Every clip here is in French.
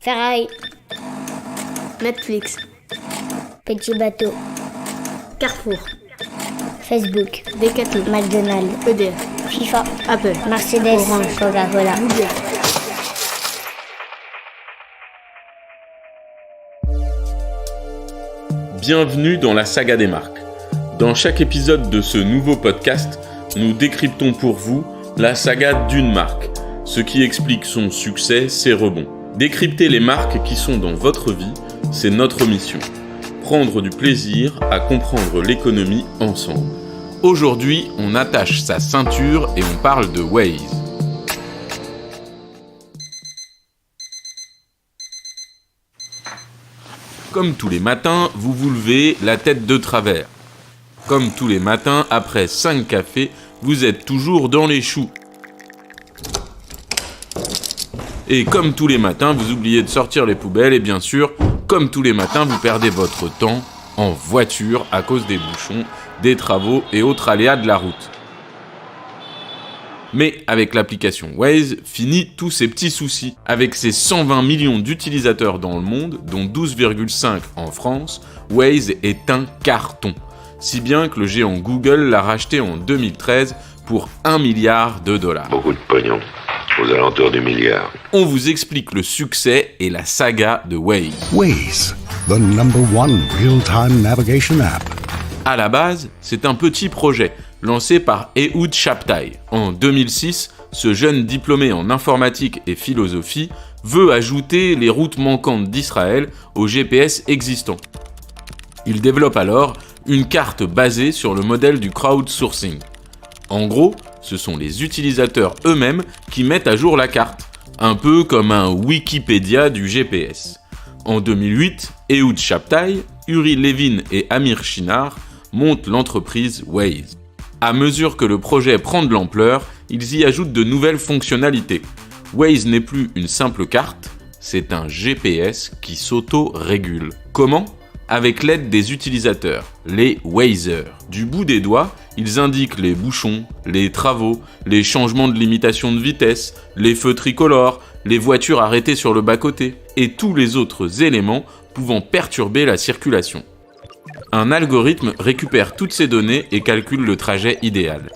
Ferrari, Netflix, Petit Bateau, Carrefour, Facebook, Decathlon, McDonald's, EDF, FIFA, Apple, Mercedes, Orange, Coca-Cola. Google. Bienvenue dans la saga des marques. Dans chaque épisode de ce nouveau podcast, nous décryptons pour vous la saga d'une marque, ce qui explique son succès, ses rebonds. Décrypter les marques qui sont dans votre vie, c'est notre mission. Prendre du plaisir à comprendre l'économie ensemble. Aujourd'hui, on attache sa ceinture et on parle de Waze. Comme tous les matins, vous vous levez la tête de travers. Comme tous les matins, après 5 cafés, vous êtes toujours dans les choux. Et comme tous les matins, vous oubliez de sortir les poubelles et bien sûr, comme tous les matins, vous perdez votre temps en voiture à cause des bouchons, des travaux et autres aléas de la route. Mais avec l'application Waze, fini tous ces petits soucis. Avec ses 120 millions d'utilisateurs dans le monde, dont 12,5 en France, Waze est un carton. Si bien que le géant Google l'a racheté en 2013 pour $1 milliard. Beaucoup de pognon, aux alentours du milliard. On vous explique le succès et la saga de Waze. Waze, the number one real-time navigation app. À la base, c'est un petit projet lancé par Ehud Shabtai. En 2006, ce jeune diplômé en informatique et philosophie veut ajouter les routes manquantes d'Israël au GPS existant. Il développe alors une carte basée sur le modèle du crowdsourcing. En gros, ce sont les utilisateurs eux-mêmes qui mettent à jour la carte, un peu comme un Wikipédia du GPS. En 2008, Ehud Shabtai, Uri Levin et Amir Shinar montent l'entreprise Waze. À mesure que le projet prend de l'ampleur, ils y ajoutent de nouvelles fonctionnalités. Waze n'est plus une simple carte, c'est un GPS qui s'auto-régule. Comment ? Avec l'aide des utilisateurs, les Wazers. Du bout des doigts, ils indiquent les bouchons, les travaux, les changements de limitation de vitesse, les feux tricolores, les voitures arrêtées sur le bas-côté, et tous les autres éléments pouvant perturber la circulation. Un algorithme récupère toutes ces données et calcule le trajet idéal.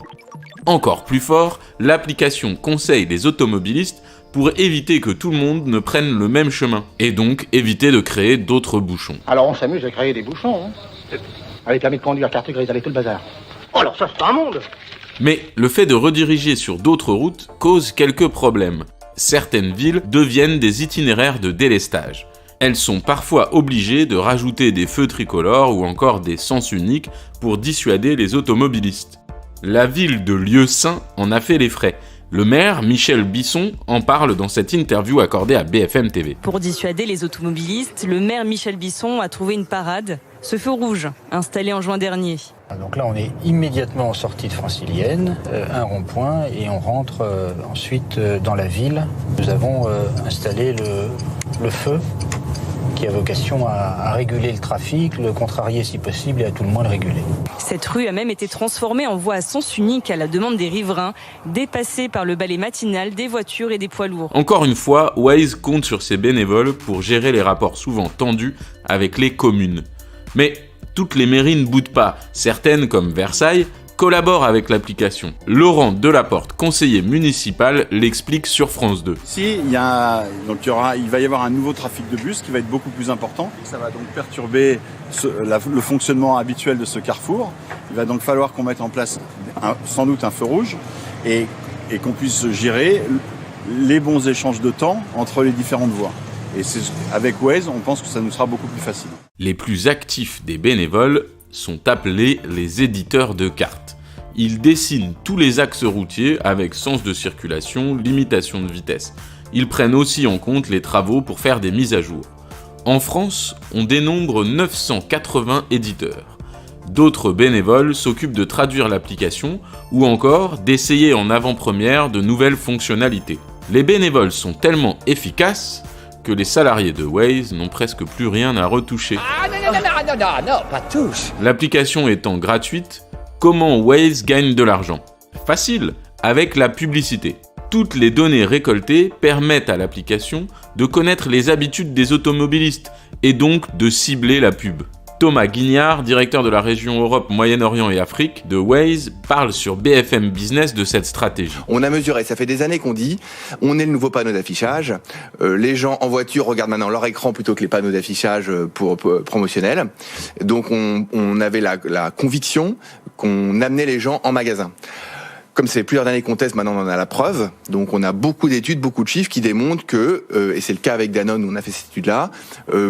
Encore plus fort, l'application conseille les automobilistes pour éviter que tout le monde ne prenne le même chemin, et donc éviter de créer d'autres bouchons. Alors on s'amuse à créer des bouchons, hein. Avec permis de conduire, carte grise, avec tout le bazar. Oh alors ça c'est un monde. Mais le fait de rediriger sur d'autres routes cause quelques problèmes. Certaines villes deviennent des itinéraires de délestage. Elles sont parfois obligées de rajouter des feux tricolores ou encore des sens uniques pour dissuader les automobilistes. La ville de Lieu-Saint en a fait les frais. Le maire, Michel Bisson, en parle dans cette interview accordée à BFM TV. Pour dissuader les automobilistes, le maire Michel Bisson a trouvé une parade, ce feu rouge, installé en juin dernier. Donc là, on est immédiatement en sortie de Francilienne, un rond-point, et on rentre ensuite dans la ville. Nous avons installé le feu qui a vocation à réguler le trafic, le contrarier si possible et à tout le moins le réguler. Cette rue a même été transformée en voie à sens unique à la demande des riverains, dépassée par le balai matinal des voitures et des poids lourds. Encore une fois, Waze compte sur ses bénévoles pour gérer les rapports souvent tendus avec les communes. Mais toutes les mairies ne boudent pas. Certaines, comme Versailles, collaborent avec l'application. Laurent Delaporte, conseiller municipal, l'explique sur France 2. Il va y avoir un nouveau trafic de bus qui va être beaucoup plus important. Ça va donc perturber le fonctionnement habituel de ce carrefour. Il va donc falloir qu'on mette en place sans doute un feu rouge et qu'on puisse gérer les bons échanges de temps entre les différentes voies. Et avec Waze, on pense que ça nous sera beaucoup plus facile. Les plus actifs des bénévoles sont appelés les éditeurs de cartes. Ils dessinent tous les axes routiers avec sens de circulation, limitation de vitesse. Ils prennent aussi en compte les travaux pour faire des mises à jour. En France, on dénombre 980 éditeurs. D'autres bénévoles s'occupent de traduire l'application ou encore d'essayer en avant-première de nouvelles fonctionnalités. Les bénévoles sont tellement efficaces que les salariés de Waze n'ont presque plus rien à retoucher. Non, pas tous. L'application étant gratuite, comment Waze gagne de l'argent ? Facile, avec la publicité. Toutes les données récoltées permettent à l'application de connaître les habitudes des automobilistes et donc de cibler la pub. Thomas Guignard, directeur de la région Europe, Moyen-Orient et Afrique de Waze, parle sur BFM Business de cette stratégie. On a mesuré, ça fait des années qu'on dit, on est le nouveau panneau d'affichage. Les gens en voiture regardent maintenant leur écran plutôt que les panneaux d'affichage promotionnels. Donc on avait la conviction qu'on amenait les gens en magasin. Comme c'est plusieurs années qu'on teste, maintenant on en a la preuve. Donc on a beaucoup d'études, beaucoup de chiffres qui démontrent que, et c'est le cas avec Danone où on a fait cette étude-là,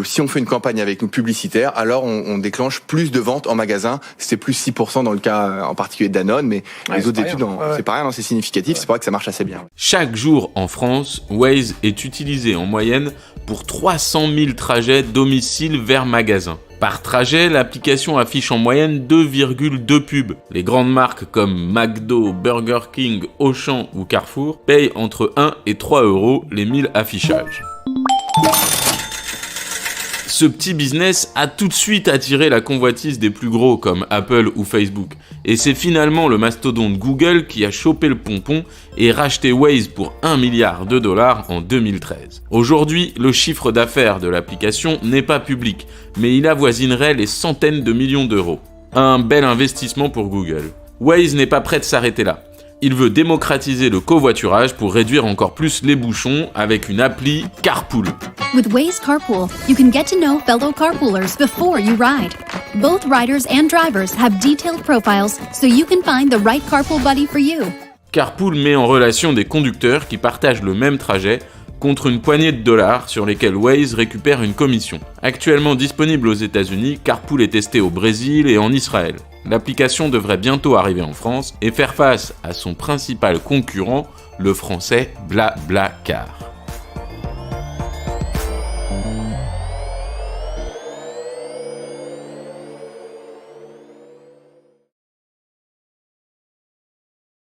si on fait une campagne avec nous publicitaire, alors on déclenche plus de ventes en magasin. C'est plus 6% dans le cas en particulier de Danone, mais les autres études, c'est pas rien, c'est significatif, c'est vrai que ça marche assez bien. Chaque jour en France, Waze est utilisé en moyenne pour 300 000 trajets domicile vers magasin. Par trajet, l'application affiche en moyenne 2,2 pubs. Les grandes marques comme McDo, Burger King, Auchan ou Carrefour payent entre 1 et 3 € les 1000 affichages. Ce petit business a tout de suite attiré la convoitise des plus gros comme Apple ou Facebook. Et c'est finalement le mastodonte Google qui a chopé le pompon et racheté Waze pour $1 milliard en 2013. Aujourd'hui, le chiffre d'affaires de l'application n'est pas public, mais il avoisinerait les centaines de millions d'euros. Un bel investissement pour Google. Waze n'est pas prêt de s'arrêter là. Il veut démocratiser le covoiturage pour réduire encore plus les bouchons avec une appli Carpool. With Waze Carpool, you can get to know fellow carpoolers before you ride. Both riders and drivers have detailed profiles so you can find the right carpool buddy for you. Carpool met en relation des conducteurs qui partagent le même trajet contre une poignée de dollars sur lesquels Waze récupère une commission. Actuellement disponible aux États-Unis, Carpool est testé au Brésil et en Israël. L'application devrait bientôt arriver en France et faire face à son principal concurrent, le français BlaBlaCar.